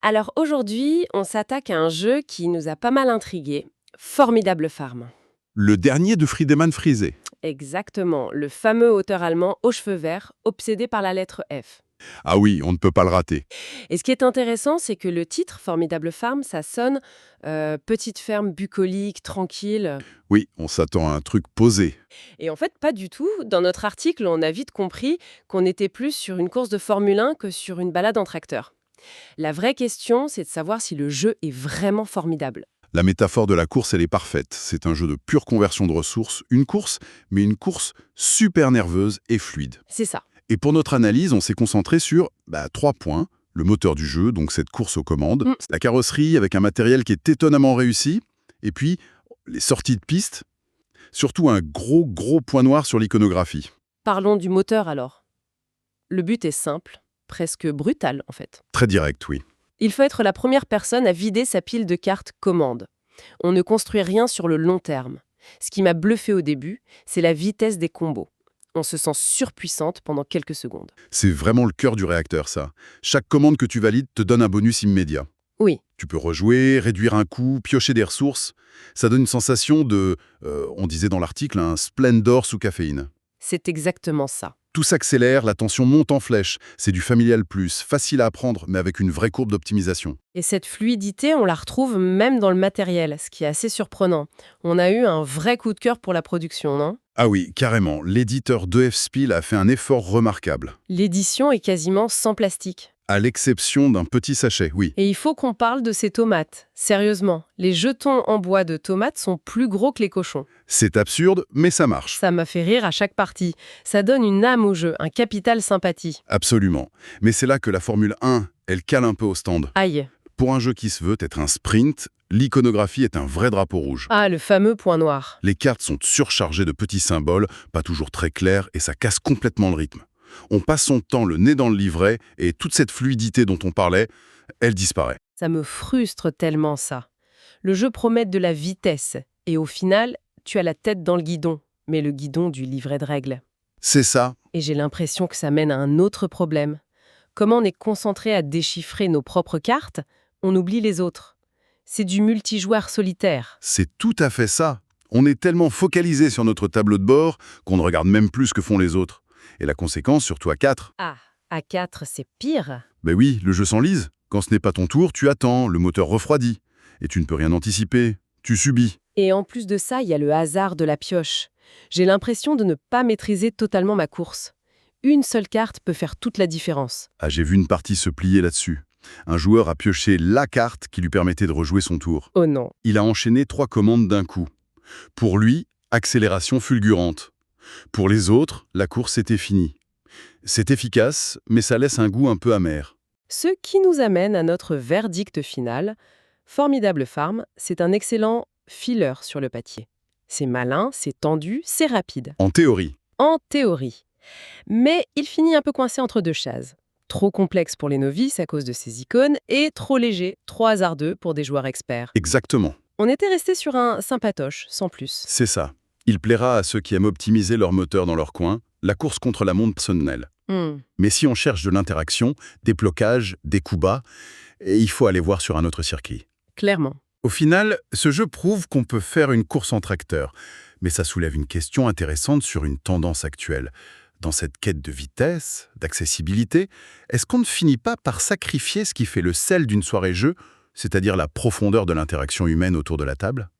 Alors aujourd'hui, on s'attaque à un jeu qui nous a pas mal intrigués. Formidable Farm. Le dernier de Friedemann Friese. Exactement, le fameux auteur allemand aux cheveux verts, obsédé par la lettre F. Ah oui, on ne peut pas le rater. Et ce qui est intéressant, c'est que le titre, Formidable Farm, ça sonne petite ferme bucolique, tranquille. Oui, on s'attend à un truc posé. Et en fait, pas du tout. Dans notre article, on a vite compris qu'on était plus sur une course de Formule 1 que sur une balade en tracteur. La vraie question, c'est de savoir si le jeu est vraiment formidable. La métaphore de la course, elle est parfaite. C'est un jeu de pure conversion de ressources. Une course, mais une course super nerveuse et fluide. C'est ça. Et pour notre analyse, on s'est concentré sur 3 points. Le moteur du jeu, donc cette course aux commandes. Mm. La carrosserie avec un matériel qui est étonnamment réussi. Et puis, les sorties de piste. Surtout un gros point noir sur l'iconographie. Parlons du moteur alors. Le but est simple, presque brutal en fait. Très direct, oui. Il faut être la première personne à vider sa pile de cartes commandes. On ne construit rien sur le long terme. Ce qui m'a bluffé au début, c'est la vitesse des combos. On se sent surpuissante pendant quelques secondes. C'est vraiment le cœur du réacteur, ça. Chaque commande que tu valides te donne un bonus immédiat. Oui, Tu peux rejouer, réduire un coût, piocher des ressources. Ça donne une sensation de, on disait dans l'article, un splendor sous caféine. c'est exactement ça. Tout s'accélère, la tension monte en flèche. C'est du familial plus, facile à apprendre, mais avec une vraie courbe d'optimisation. Et cette fluidité, on la retrouve même dans le matériel, ce qui est assez surprenant. On a eu un vrai coup de cœur pour la production, non ? Ah oui, carrément. L'éditeur 2F Spiel a fait un effort remarquable. L'édition est quasiment sans plastique. À l'exception d'un petit sachet, oui. Et il faut qu'on parle de ces tomates. Sérieusement, les jetons en bois de tomates sont plus gros que les cochons. C'est absurde, mais ça marche. Ça m'a fait rire à chaque partie. Ça donne une âme au jeu, un capital sympathie. Absolument. Mais c'est là que la Formule 1, elle cale un peu au stand. Aïe. Pour un jeu qui se veut être un sprint, l'iconographie est un vrai drapeau rouge. Ah, le fameux point noir. Les cartes sont surchargées de petits symboles, pas toujours très clairs, et ça casse complètement le rythme. On passe son temps le nez dans le livret, et toute cette fluidité dont on parlait, elle disparaît. Ça me frustre tellement ça. Le jeu promet de la vitesse, et au final, tu as la tête dans le guidon, mais le guidon du livret de règles. C'est ça. Et j'ai l'impression que ça mène à un autre problème. Comme on est concentré à déchiffrer nos propres cartes, on oublie les autres. C'est du multijoueur solitaire. C'est tout à fait ça. On est tellement focalisé sur notre tableau de bord qu'on ne regarde même plus ce que font les autres. Et la conséquence, surtout à 4, Ah, à 4, c'est pire. ben oui, le jeu s'enlise. Quand ce n'est pas ton tour, tu attends, le moteur refroidit. Et tu ne peux rien anticiper. Tu subis. Et en plus de ça, il y a le hasard de la pioche. J'ai l'impression de ne pas maîtriser totalement ma course. Une seule carte peut faire toute la différence. Ah, j'ai vu une partie se plier là-dessus. Un joueur a pioché la carte qui lui permettait de rejouer son tour. Oh non. Il a enchaîné 3 commandes d'un coup. Pour lui, accélération fulgurante. Pour les autres, la course était finie. C'est efficace, mais ça laisse un goût un peu amer. Ce qui nous amène à notre verdict final. Formidable Farm, c'est un excellent filler sur le papier. C'est malin, c'est tendu, c'est rapide. En théorie. En théorie. Mais il finit un peu coincé entre deux chaises. Trop complexe pour les novices à cause de ses icônes et trop léger, trop hasardeux pour des joueurs experts. Exactement. On était resté sur un sympatoche, sans plus. C'est ça. Il plaira à ceux qui aiment optimiser leur moteur dans leur coin, la course contre la montre personnelle. Mais si on cherche de l'interaction, des blocages, des coups bas, il faut aller voir sur un autre circuit. Clairement. Au final, ce jeu prouve qu'on peut faire une course en tracteur. Mais ça soulève une question intéressante sur une tendance actuelle. Dans cette quête de vitesse, d'accessibilité, est-ce qu'on ne finit pas par sacrifier ce qui fait le sel d'une soirée jeu, c'est-à-dire la profondeur de l'interaction humaine autour de la table ?